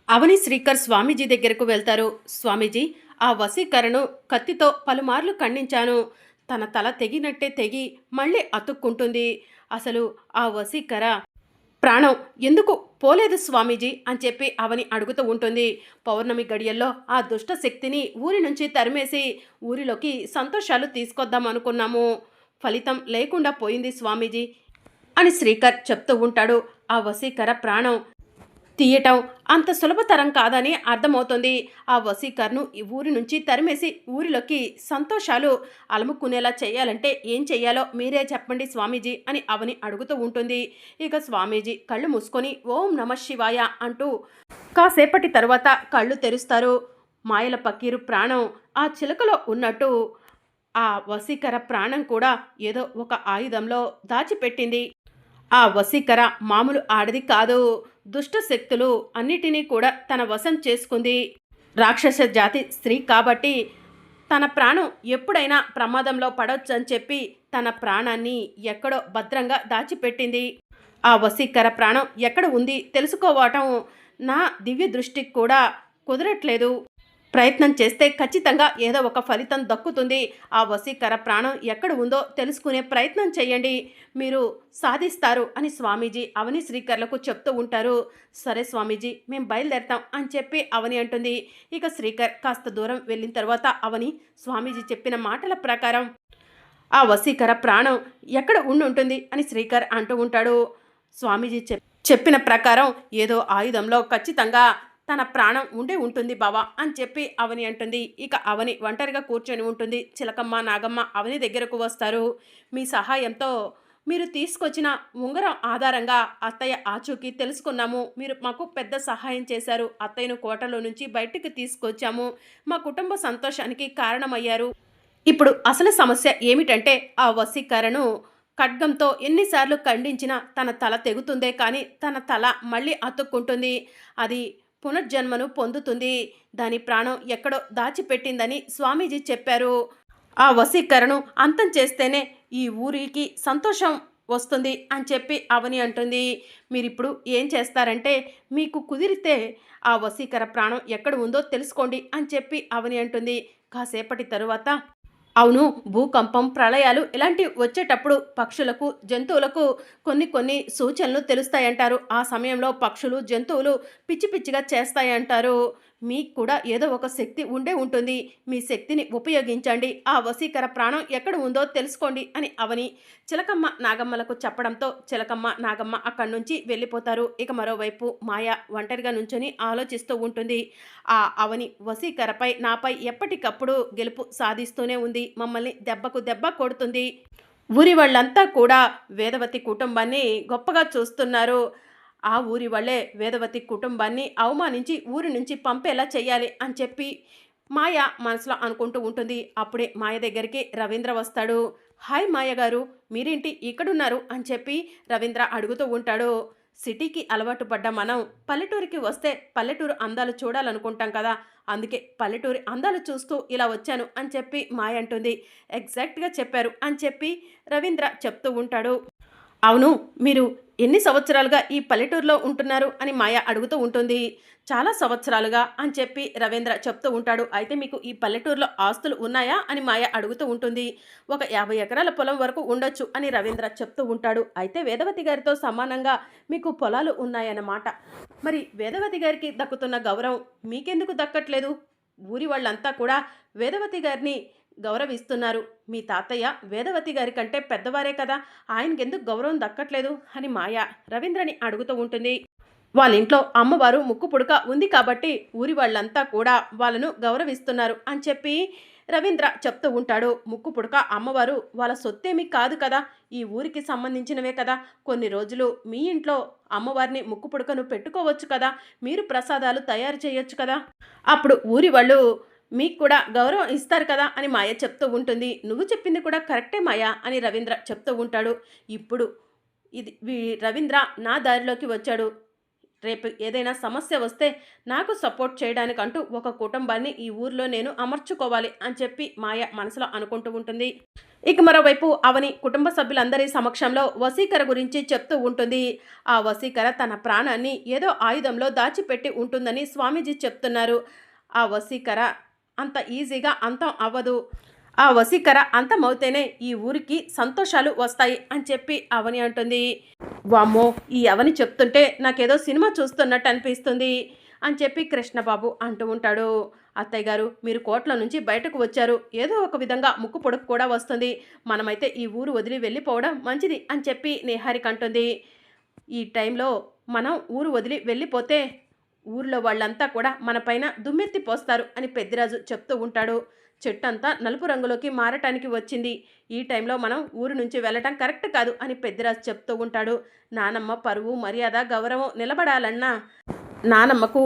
అవని శ్రీకర్ స్వామీజీ దగ్గరకు వెళ్తారు. స్వామీజీ, ఆ వశీకరణను కత్తితో పలుమార్లు ఖండించాను. తన తల తెగినట్టే తెగి మళ్ళీ అతుక్కుంటుంది. అసలు ఆ వశీకర ప్రాణం ఎందుకు పోలేదు స్వామీజీ అని చెప్పి అవని అడుగుతూ ఉంటుంది. పౌర్ణమి గడియల్లో ఆ దుష్ట శక్తిని ఊరి నుంచి తరిమేసి ఊరిలోకి సంతోషాలు తీసుకొద్దాం అనుకున్నాము. ఫలితం లేకుండా పోయింది స్వామీజీ అని శ్రీకర్ చెప్తూ ఉంటాడు. ఆ వశీకర ప్రాణం తీయటం అంత సులభతరం కాదని అర్థమవుతుంది. ఆ వశీకర్ను ఈ ఊరి నుంచి తరిమేసి ఊరిలోకి సంతోషాలు అలముకునేలా చేయాలంటే ఏం చెయ్యాలో మీరే చెప్పండి స్వామీజీ అని అవని అడుగుతూ ఉంటుంది. ఇక స్వామీజీ కళ్ళు మూసుకొని ఓం నమ శివాయ అంటూ కాసేపటి తర్వాత కళ్ళు తెరుస్తారు. మాయల పకీరు ప్రాణం ఆ చిలకలో ఉన్నట్టు ఆ వశీకర ప్రాణం కూడా ఏదో ఒక ఆయుధంలో దాచిపెట్టింది. ఆ వశీకర మామూలు ఆడది కాదు. దుష్ట శక్తులు అన్నిటినీ కూడా తన వశం చేసుకుంది. రాక్షస జాతి స్త్రీ కాబట్టి తన ప్రాణం ఎప్పుడైనా ప్రమాదంలో పడొచ్చని చెప్పి తన ప్రాణాన్ని ఎక్కడో భద్రంగా దాచిపెట్టింది. ఆ వశీకర ప్రాణం ఎక్కడ ఉంది తెలుసుకోవటం నా దివ్య దృష్టికి కూడా కుదరట్లేదు. ప్రయత్నం చేస్తే ఖచ్చితంగా ఏదో ఒక ఫలితం దక్కుతుంది. ఆ వశీకర ప్రాణం ఎక్కడ ఉందో తెలుసుకునే ప్రయత్నం చేయండి, మీరు సాధిస్తారు అని స్వామీజీ అవని శ్రీకర్లకు చెప్తూ ఉంటారు. సరే స్వామీజీ, మేము బయలుదేరతాం అని చెప్పి అవని అంటుంది. ఇక శ్రీకర్ కాస్త దూరం వెళ్ళిన తర్వాత అవని స్వామీజీ చెప్పిన మాటల ప్రకారం ఆ వశీకర ప్రాణం ఎక్కడ ఉంటుంది అని శ్రీకర్ అంటూ ఉంటాడు. స్వామీజీ చెప్పిన ప్రకారం ఏదో ఆయుధంలో ఖచ్చితంగా తన ప్రాణం ఉండే ఉంటుంది బావా అని చెప్పి అవని అంటుంది. ఇక అవని ఒంటరిగా కూర్చొని ఉంటుంది. చిలకమ్మ నాగమ్మ అవని దగ్గరకు వస్తారు. మీ సహాయంతో మీరు తీసుకొచ్చిన ఉంగరం ఆధారంగా అత్తయ్య ఆచూకీ తెలుసుకున్నాము. మీరు మాకు పెద్ద సహాయం చేశారు. అత్తయ్యను కోటలో నుంచి బయటికి తీసుకొచ్చాము. మా కుటుంబ సంతోషానికి కారణమయ్యారు. ఇప్పుడు అసలు సమస్య ఏమిటంటే ఆ వశీకరణను ఖడ్గంతో ఎన్నిసార్లు ఖండించినా తన తల తెగుతుందే కానీ తన తల మళ్ళీ అతుక్కుంటుంది. అది పునర్జన్మను పొందుతుంది. దాని ప్రాణం ఎక్కడో దాచిపెట్టిందని స్వామీజీ చెప్పారు. ఆ వశీకరణను అంతం చేస్తేనే ఈ ఊరికి సంతోషం వస్తుంది అని చెప్పి అవని అంటుంది. మీరిప్పుడు ఏం చేస్తారంటే మీకు కుదిరితే ఆ వశీకర ప్రాణం ఎక్కడ ఉందో తెలుసుకోండి అని చెప్పి అవని అంటుంది. కాసేపటి తరువాత అవును, భూకంపం ప్రళయాలు ఇలాంటివి వచ్చేటప్పుడు పక్షులకు జంతువులకు కొన్ని సూచనలు తెలుస్తాయంటారు. ఆ సమయంలో పక్షులు జంతువులు పిచ్చి పిచ్చిగా చేస్తాయంటారు. మీకు కూడా ఏదో ఒక శక్తి ఉండే ఉంటుంది. మీ శక్తిని ఉపయోగించండి. ఆ వశీకర ప్రాణం ఎక్కడ ఉందో తెలుసుకోండి అని అవని చిలకమ్మ నాగమ్మలకు చెప్పడంతో చిలకమ్మ నాగమ్మ అక్కడి నుంచి వెళ్ళిపోతారు. ఇక మరోవైపు మాయ ఒంటరిగా నుంచొని ఆలోచిస్తూ ఉంటుంది. ఆ అవని వశీకరపై నాపై ఎప్పటికప్పుడు గెలుపు సాధిస్తూనే ఉంది. మమ్మల్ని దెబ్బకు దెబ్బ కొడుతుంది. ఊరి వాళ్ళంతా కూడా వేదవతి కుటుంబాన్ని గొప్పగా చూస్తున్నారు. ఆ ఊరి వాళ్ళే వేదవతి కుటుంబాన్ని అవమానించి ఊరి నుంచి పంపేలా చెయ్యాలి అని చెప్పి మాయ మనసులో అనుకుంటూ ఉంటుంది. అప్పుడే మాయ దగ్గరికి రవీంద్ర వస్తాడు. హాయ్ మాయ గారు, మీరేంటి ఇక్కడున్నారు అని చెప్పి రవీంద్ర అడుగుతూ ఉంటాడు. సిటీకి అలవాటు పడ్డ మనం పల్లెటూరికి వస్తే పల్లెటూరు అందాలు చూడాలనుకుంటాం కదా, అందుకే పల్లెటూరి అందాలు చూస్తూ ఇలా వచ్చాను అని చెప్పి మాయ అంటుంది. ఎగ్జాక్ట్గా చెప్పారు అని చెప్పి రవీంద్ర చెప్తూ ఉంటాడు. అవును, మీరు ఎన్ని సంవత్సరాలుగా ఈ పల్లెటూరులో ఉంటున్నారు అని మాయ అడుగుతూ ఉంటుంది. చాలా సంవత్సరాలుగా అని చెప్పి రవీంద్ర చెప్తూ ఉంటాడు. అయితే మీకు ఈ పల్లెటూరులో ఆస్తులు ఉన్నాయా అని మాయ అడుగుతూ ఉంటుంది. ఒక 50 ఎకరాల పొలం వరకు ఉండొచ్చు అని రవీంద్ర చెప్తూ ఉంటాడు. అయితే వేదవతి గారితో సమానంగా మీకు పొలాలు ఉన్నాయన్నమాట. మరి వేదవతి గారికి దక్కుతున్న గౌరవం మీకెందుకు దక్కట్లేదు? ఊరి వాళ్ళంతా కూడా వేదవతి గారిని గౌరవిస్తున్నారు. మీ తాతయ్య వేదవతి గారి కంటే పెద్దవారే కదా, ఆయనకెందుకు గౌరవం దక్కట్లేదు అని మాయ రవీంద్రని అడుగుతూ ఉంటుంది. వాళ్ళ ఇంట్లో అమ్మవారు ముక్కు పుడక ఉంది కాబట్టి ఊరి వాళ్ళంతా కూడా వాళ్ళను గౌరవిస్తున్నారు అని చెప్పి రవీంద్ర చెప్తూ ఉంటాడు. ముక్కు పుడక అమ్మవారు వాళ్ళ సొత్తేమీ కాదు కదా, ఈ ఊరికి సంబంధించినవే కదా. కొన్ని రోజులు మీ ఇంట్లో అమ్మవారిని ముక్కు పుడకను పెట్టుకోవచ్చు కదా, మీరు ప్రసాదాలు తయారు చేయొచ్చు కదా, అప్పుడు ఊరి వాళ్ళు మీకు కూడా గౌరవం ఇస్తారు కదా అని మాయ చెప్తూ ఉంటుంది. నువ్వు చెప్పింది కూడా కరెక్టే మాయ అని రవీంద్ర చెప్తూ ఉంటాడు. ఇప్పుడు రవీంద్ర నా దారిలోకి వచ్చాడు. రేపు ఏదైనా సమస్య వస్తే నాకు సపోర్ట్ చేయడానికంటూ ఒక కుటుంబాన్ని ఈ ఊర్లో నేను అమర్చుకోవాలి అని చెప్పి మాయ మనసులో అనుకుంటూ ఉంటుంది. ఇక మరోవైపు అవని కుటుంబ సభ్యులందరి సమక్షంలో వసీకర గురించి చెప్తూ ఉంటుంది. ఆ వసీకర తన ప్రాణాన్ని ఏదో ఆయుధంలో దాచిపెట్టి ఉంటుందని స్వామీజీ చెప్తున్నారు. ఆ వసీకర అంత ఈజీగా అంతం అవ్వదు. ఆ వసీకర అంతమవుతేనే ఈ ఊరికి సంతోషాలు వస్తాయి అని చెప్పి అవని అంటుంది. వామ్మో, ఈ అవని చెప్తుంటే నాకేదో సినిమా చూస్తున్నట్టు అనిపిస్తుంది అని చెప్పి కృష్ణబాబు అంటూ ఉంటాడు. అత్తయ్య గారు, మీరు కోట్ల నుంచి బయటకు వచ్చారు, ఏదో ఒక విధంగా ముక్కు పొడుపు కూడా వస్తుంది, మనమైతే ఈ ఊరు వదిలి వెళ్ళిపోవడం మంచిది అని చెప్పి నిహారిక అంటుంది. ఈ టైంలో మనం ఊరు వదిలి వెళ్ళిపోతే ఊరిలో వాళ్ళంతా కూడా మన పైన దుమ్మెత్తి పోస్తారు అని పెద్దిరాజు చెప్తూ ఉంటాడు. చెట్టంతా నలుపు రంగులోకి మారటానికి వచ్చింది, ఈ టైంలో మనం ఊరు నుంచి వెళ్ళటం కరెక్ట్ కాదు అని పెద్దిరాజు చెప్తూ ఉంటాడు. నానమ్మ పరువు మర్యాద గౌరవం నిలబడాలన్నా, నానమ్మకు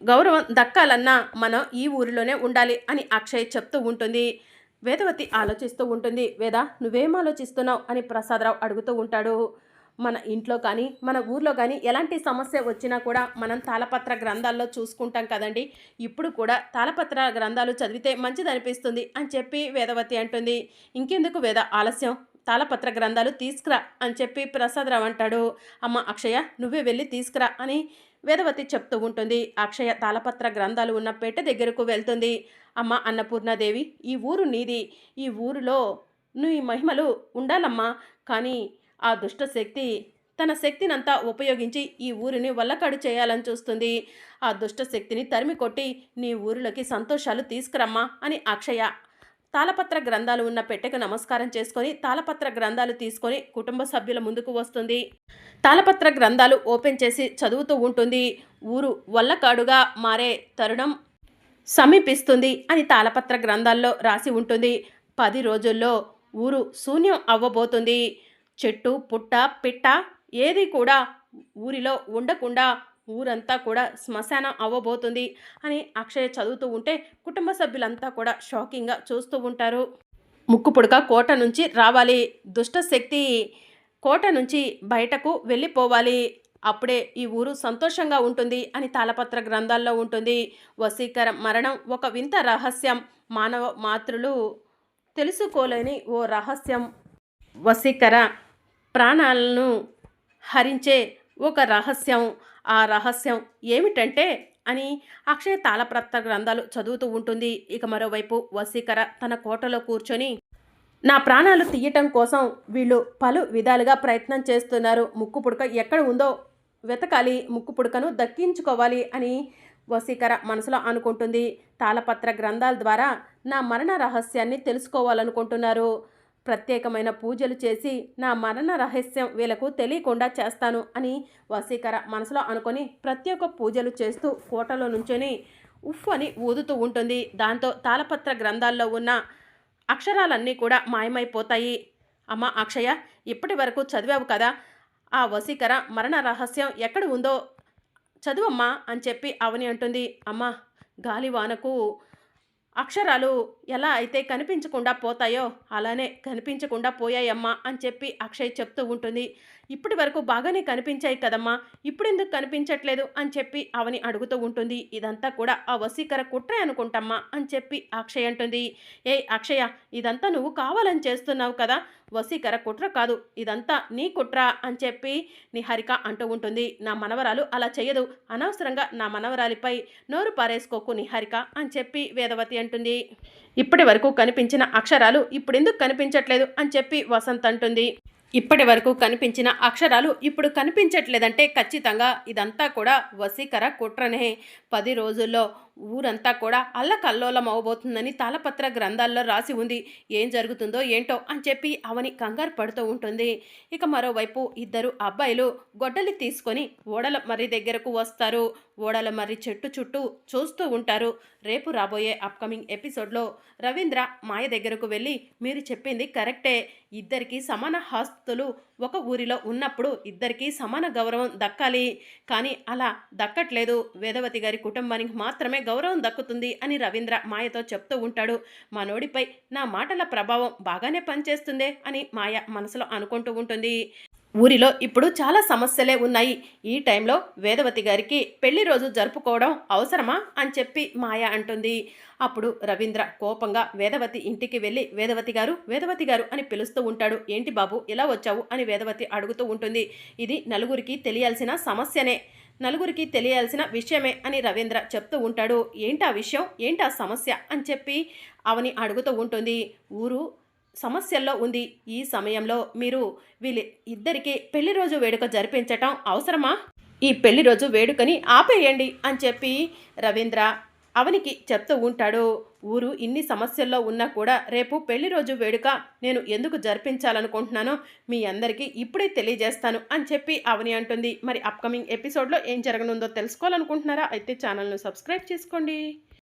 గౌరవం దక్కాలన్నా మనం ఈ ఊరిలోనే ఉండాలి అని అక్షయ్ చెప్తూ ఉంటుంది. వేదవతి ఆలోచిస్తూ ఉంటుంది. వేద, నువ్వేం ఆలోచిస్తున్నావు అని ప్రసాదరావు అడుగుతూ ఉంటాడు. మన ఇంట్లో కానీ మన ఊర్లో కానీ ఎలాంటి సమస్య వచ్చినా కూడా మనం తాళపత్ర గ్రంథాల్లో చూసుకుంటాం కదండి, ఇప్పుడు కూడా తాళపత్ర గ్రంథాలు చదివితే మంచిదనిపిస్తుంది అని చెప్పి వేదవతి అంటుంది. ఇంకెందుకు వేద ఆలస్యం, తాళపత్ర గ్రంథాలు తీసుకురా అని చెప్పి ప్రసాదరావు అంటాడు. అమ్మ అక్షయ, నువ్వే వెళ్ళి తీసుకురా అని వేదవతి చెప్తూ ఉంటుంది. అక్షయ తాళపత్ర గ్రంథాలు ఉన్న పెట్టె దగ్గరకు వెళ్తుంది. అమ్మ అన్నపూర్ణాదేవి, ఈ ఊరు నీది, ఈ ఊరిలో నీ మహిమలు ఉండాలమ్మా, కానీ ఆ దుష్ట శక్తి తన శక్తినంతా ఉపయోగించి ఈ ఊరిని వల్లకాడు చేయాలని చూస్తుంది. ఆ దుష్ట శక్తిని తరిమి కొట్టి నీ ఊరిలోకి సంతోషాలు తీసుకురమ్మా అని అక్షయ తాళపత్ర గ్రంథాలు ఉన్న పెట్టెకు నమస్కారం చేసుకొని తాళపత్ర గ్రంథాలు తీసుకొని కుటుంబ సభ్యుల ముందుకు వస్తుంది. తాళపత్ర గ్రంథాలు ఓపెన్ చేసి చదువుతూ ఉంటుంది. ఊరు వల్లకాడుగా మారే తరుణం సమీపిస్తుంది అని తాళపత్ర గ్రంథాల్లో రాసి ఉంటుంది. 10 రోజుల్లో ఊరు శూన్యం అవ్వబోతుంది. చెట్టు పుట్ట పిట్ట ఏది కూడా ఊరిలో ఉండకుండా ఊరంతా కూడా శ్మశానం అవ్వబోతుంది అని అక్షయ్ చదువుతూ ఉంటే కుటుంబ సభ్యులంతా కూడా షాకింగ్గా చూస్తూ ఉంటారు. ముక్కు పుడక కోట నుంచి రావాలి, దుష్ట శక్తి కోట నుంచి బయటకు వెళ్ళిపోవాలి, అప్పుడే ఈ ఊరు సంతోషంగా ఉంటుంది అని తాళపత్ర గ్రంథాల్లో ఉంటుంది. వసీకర మరణం ఒక వింత రహస్యం, మానవ మాతృలు తెలుసుకోలేని ఓ రహస్యం. వసీకర ప్రాణాలను హరించే ఒక రహస్యం. ఆ రహస్యం ఏమిటంటే అని అక్షయ తాళపత్ర గ్రంథాలు చదువుతూ ఉంటుంది. ఇక మరోవైపు వసీకర తన కోటలో కూర్చొని, నా ప్రాణాలు తీయటం కోసం వీళ్ళు పలు విధాలుగా ప్రయత్నం చేస్తున్నారు, ముక్కు పుడక ఎక్కడ ఉందో వెతకాలి, ముక్కు పుడకను దక్కించుకోవాలి అని వసీకర మనసులో అనుకుంటుంది. తాళపత్ర గ్రంథాల ద్వారా నా మరణ రహస్యాన్ని తెలుసుకోవాలనుకుంటున్నారు, ప్రత్యేకమైన పూజలు చేసి నా మరణ రహస్యం వీళ్ళకు తెలియకుండా చేస్తాను అని వసీకర మనసులో అనుకొని ప్రత్యేక పూజలు చేస్తూ కోటలో నుంచొని ఉఫ్ అని ఊదుతూ ఉంటుంది. దాంతో తాళపత్ర గ్రంథాల్లో ఉన్న అక్షరాలన్నీ కూడా మాయమైపోతాయి. అమ్మ అక్షయ, ఇప్పటి వరకు చదివావు కదా, ఆ వసీకర మరణ రహస్యం ఎక్కడ ఉందో చదువమ్మా అని చెప్పి అవని అంటుంది. అమ్మ, గాలివానకు అక్షరాలు ఎలా అయితే కనిపించకుండా పోతాయో అలానే కనిపించకుండా పోయాయమ్మా అని చెప్పి అక్షయ్ చెప్తూ ఉంటుంది. ఇప్పటి వరకు బాగానే కనిపించాయి కదమ్మా, ఇప్పుడెందుకు కనిపించట్లేదు అని చెప్పి అవని అడుగుతూ ఉంటుంది. ఇదంతా కూడా ఆ వసీకర కుట్రే అనుకుంటమ్మా అని చెప్పి అక్షయ్ అంటుంది. ఏ అక్షయ, ఇదంతా నువ్వు కావాలని చేస్తున్నావు కదా, వసీకర కుట్ర కాదు, ఇదంతా నీ కుట్ర అని చెప్పి నిహారిక అంటూ ఉంటుంది. నా మనవరాలు అలా చేయదు, అనవసరంగా నా మనవరాలిపై నోరు పారేసుకోకు నిహారిక అని చెప్పి వేదవతి అంటుంది. ఇప్పటి వరకు కనిపించిన అక్షరాలు ఇప్పుడెందుకు కనిపించట్లేదు అని చెప్పి వసంత్ అంటుంది. ఇప్పటి వరకు కనిపించిన అక్షరాలు ఇప్పుడు కనిపించట్లేదంటే ఖచ్చితంగా ఇదంతా కూడా వసీకర కుట్రనే. 10 రోజుల్లో ఊరంతా కూడా అల్లకల్లోలం అవబోతుందని తాళపత్ర గ్రంథాల్లో రాసి ఉంది, ఏం జరుగుతుందో ఏంటో అని చెప్పి అవని కంగారు పడుతూ ఉంటుంది. ఇక మరోవైపు ఇద్దరు అబ్బాయిలు గొడ్డలి తీసుకొని ఓడల మర్రి దగ్గరకు వస్తారు. ఓడల మర్రి చెట్టు చుట్టూ చూస్తూ ఉంటారు. రేపు రాబోయే అప్కమింగ్ ఎపిసోడ్లో రవీంద్ర మాయ దగ్గరకు వెళ్ళి, మీరు చెప్పింది కరెక్టే, ఇద్దరికీ సమాన ఆస్తులు ఒక ఊరిలో ఉన్నప్పుడు ఇద్దరికీ సమాన గౌరవం దక్కాలి, కానీ అలా దక్కట్లేదు, వేదవతి గారి కుటుంబానికి మాత్రమే గౌరవం దక్కుతుంది అని రవీంద్ర మాయతో చెప్తూ ఉంటాడు. మనోడిపై నా మాటల ప్రభావం బాగానే పనిచేస్తుందే అని మాయ మనసులో అనుకుంటూ ఉంటుంది. ఊరిలో ఇప్పుడు చాలా సమస్యలే ఉన్నాయి. ఈ టైంలో వేదవతి గారికి పెళ్లి రోజు జరుపుకోవడం అవసరమా అని చెప్పి మాయ అంటుంది. అప్పుడు రవీంద్ర కోపంగా వేదవతి ఇంటికి వెళ్ళి వేదవతి గారు అని పిలుస్తూ ఉంటాడు. ఏంటి బాబు ఇలా వచ్చావు అని వేదవతి అడుగుతూ ఉంటుంది. ఇది నలుగురికి తెలియాల్సిన సమస్యనే, నలుగురికి తెలియాల్సిన విషయమే అని రవీంద్ర చెప్తూ ఉంటాడు. ఏంటా విషయం, ఏంటా సమస్య అని చెప్పి అవని అడుగుతూ ఉంటుంది. ఊరు సమస్యల్లో ఉంది. ఈ సమయంలో మీరు వీళ్ళ ఇద్దరికి పెళ్లి రోజు వేడుక జరిపించటం అవసరమా? ఈ పెళ్లి రోజు వేడుకని ఆపేయండి అని చెప్పి రవీంద్ర అవనికి చెప్తూ ఉంటాడు. ఊరు ఇన్ని సమస్యల్లో ఉన్నా కూడా రేపు పెళ్లి రోజు వేడుక నేను ఎందుకు జరిపించాలనుకుంటున్నానో మీ అందరికీ ఇప్పుడే తెలియజేస్తాను అని చెప్పి అవని అంటుంది. మరి అప్కమింగ్ ఎపిసోడ్లో ఏం జరగనుందో తెలుసుకోవాలనుకుంటున్నారా? అయితే ఛానల్ను సబ్స్క్రైబ్ చేసుకోండి.